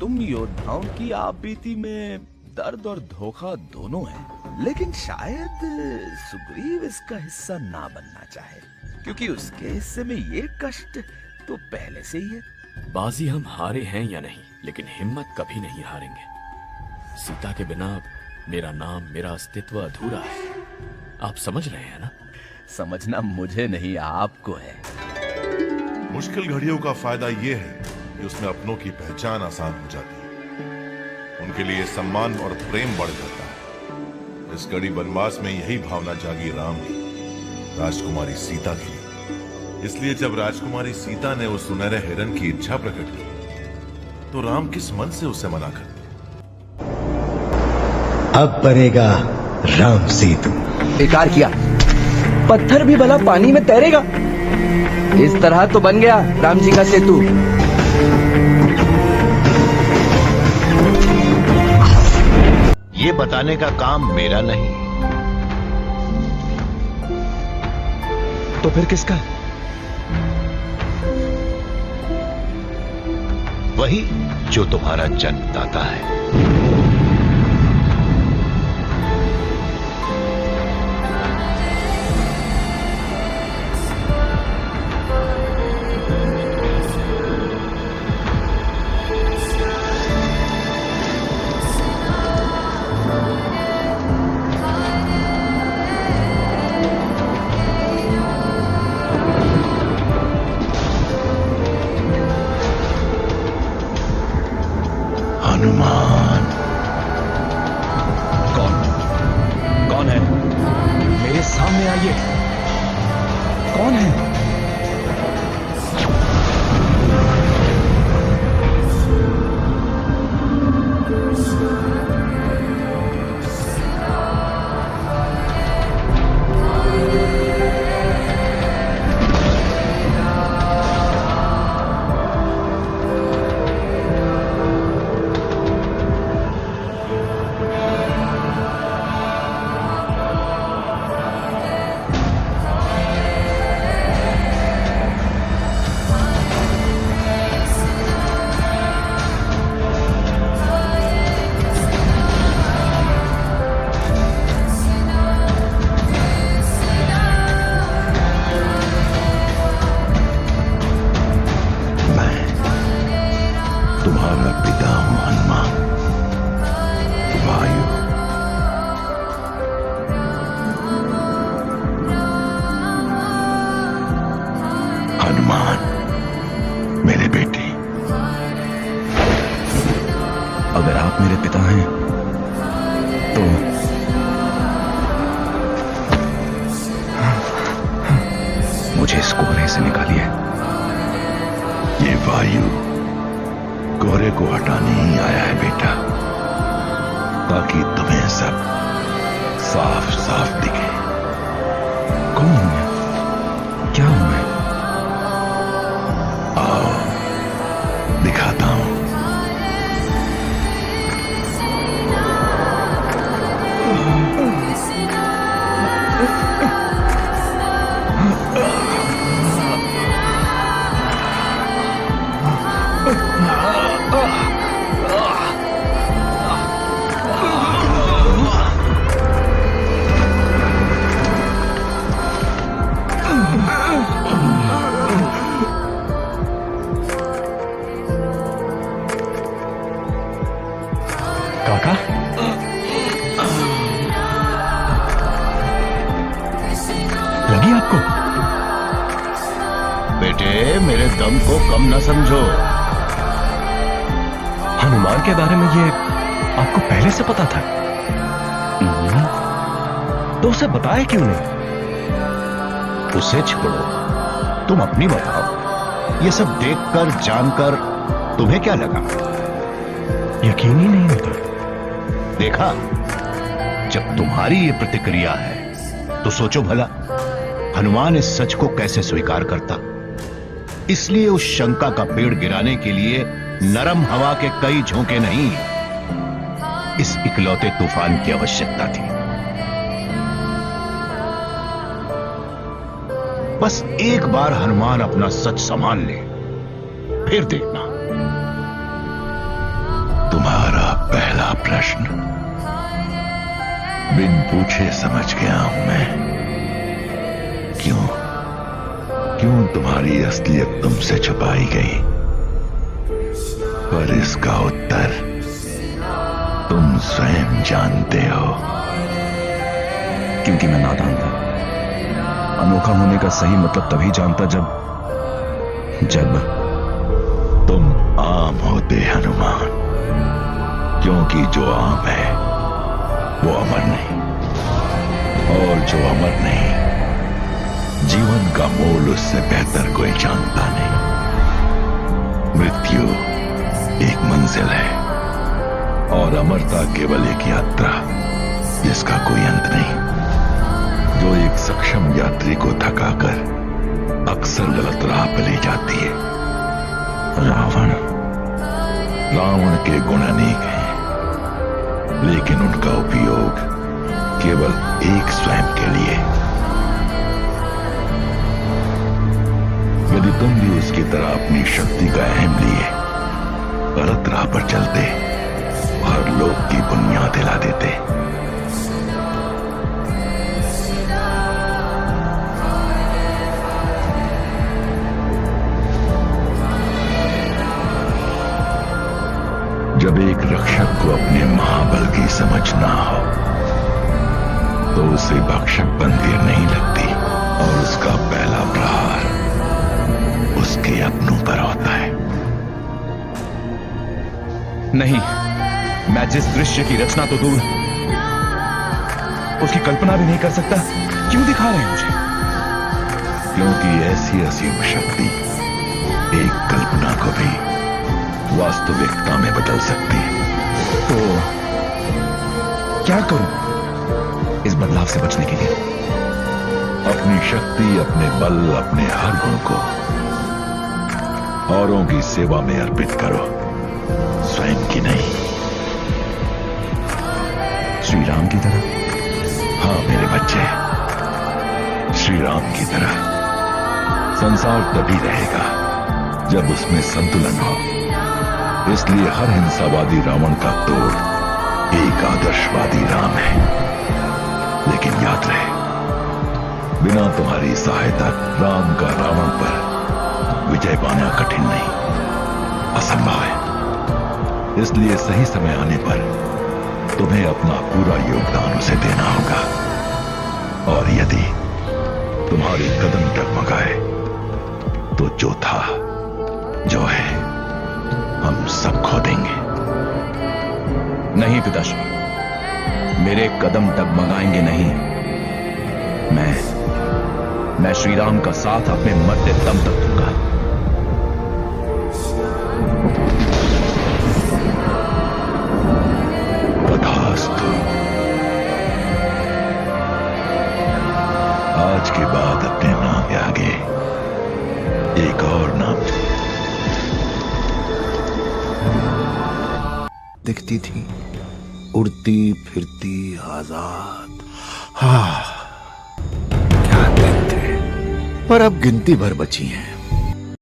तुम योद्धाओं की आप बीती में दर्द और धोखा दोनों है, लेकिन शायद सुग्रीव इसका हिस्सा ना बनना चाहे, क्योंकि उसके हिस्से में ये कष्ट तो पहले से ही है। बाजी हम हारे हैं या नहीं, लेकिन हिम्मत कभी नहीं हारेंगे। सीता के बिना मेरा नाम, मेरा अस्तित्व अधूरा है। आप समझ रहे हैं ना? समझना मुझे नहीं, आपको है। मुश्किल घड़ियों का फायदा यह है कि उसमें अपनों की पहचान आसान हो जाती है, उनके लिए सम्मान और प्रेम बढ़ जाता है। इस घड़ी वनवास में यही भावना जागी राम की, राजकुमारी सीता की। इसलिए जब राजकुमारी सीता ने उस सुनहरे हिरन की इच्छा प्रकट की, तो राम किस मन से उसे मना कर? अब बनेगा राम सेतु। बेकार किया, पत्थर भी भला पानी में तैरेगा। इस तरह तो बन गया राम जी का सेतु। ये बताने का काम मेरा नहीं, तो फिर किसका? वही जो तुम्हारा जन्मदाता है। हनुमान। कौन है? मेरे सामने आइए। कौन है? तुम्हारा पिता हूं हनुमान। वायु। हनुमान मेरे बेटे, अगर आप मेरे पिता हैं तो मुझे इस कोहरे से निकालिए। ये वायु कोहरे को हटाने ही आया है बेटा, ताकि तुम्हें सब साफ साफ दिखे। कौन हूं मैं? क्या हूं मैं? आओ दिखाता हूं। काका, लगी आपको? बेटे मेरे दम को कम न समझो। हनुमान के बारे में ये आपको पहले से पता था? तो उसे बताया क्यों नहीं? उसे छोड़ो, तुम अपनी बताओ। ये सब देखकर जानकर तुम्हें क्या लगा? यकीन ही नहीं होता। देखा, जब तुम्हारी ये प्रतिक्रिया है तो सोचो भला हनुमान इस सच को कैसे स्वीकार करता। इसलिए उस शंका का पेड़ गिराने के लिए नरम हवा के कई झोंके नहीं, इस इकलौते तूफान की आवश्यकता थी। बस एक बार हनुमान अपना सच संभाल ले, फिर देखना तुम्हारा पहला प्रश्न बिन पूछे समझ गया हूं मैं। क्यों तुम्हारी असलियत तुमसे छुपाई गई? पर इसका उत्तर तुम स्वयं जानते हो। क्योंकि मैं नादान था। अनोखा होने का सही मतलब तभी जानता जब तुम आम होते हनुमान, क्योंकि जो आम है वो अमर नहीं, और जो अमर नहीं, जीवन का मोल उससे बेहतर कोई जानता नहीं। मृत्यु एक मंजिल है और अमरता केवल एक यात्रा जिसका कोई अंत नहीं, जो एक सक्षम यात्री को थकाकर अक्सर गलत राह पर ले जाती है। रावण के गुण अनेक हैं, लेकिन उनका उपयोग केवल एक स्वयं के लिए। यदि तुम भी उसकी तरह अपनी शक्ति का अहम लिए गलत राह पर चलते, हर लोग की बुनियाद हिला देते। जब एक रक्षक को अपने महाबल की समझ ना हो तो उसे भक्षक बन देर नहीं लगती, और उसका पहला प्रहार उसके अपनों पर होता है। नहीं, मैं जिस दृश्य की रचना तो दूर, उसकी कल्पना भी नहीं कर सकता। क्यों दिखा रहे हैं मुझे? क्योंकि ऐसी असीम शक्ति एक कल्पना को भी वास्तविकता में बदल सकती है। तो क्या करूं इस बदलाव से बचने के लिए? अपनी शक्ति, अपने बल, अपने हर गुण को औरों की सेवा में अर्पित करो, स्वयं की नहीं। श्री राम की तरह? हाँ मेरे बच्चे, श्री राम की तरह। संसार तभी रहेगा जब उसमें संतुलन हो। इसलिए हर हिंसावादी रावण का तोड़ एक आदर्शवादी राम है। लेकिन याद रहे, बिना तुम्हारी सहायता राम का रावण पर विजय पाना कठिन नहीं, असंभव है। इसलिए सही समय आने पर तुम्हें अपना पूरा योगदान उसे देना होगा। और यदि तुम्हारी कदम डगमगाए तो जो था, जो है, हम सब खो देंगे। नहीं पिताश्री, मेरे कदम डगमगाएंगे नहीं। मैं श्री राम का साथ अपने मरते दम तक दूंगा। तथास्तु। आज के बाद अपने नाम के आगे एक और नाम दिखती थी, उड़ती फिरती आजाद। हाँ, क्या दिन थे, पर अब गिनती भर बची हैं।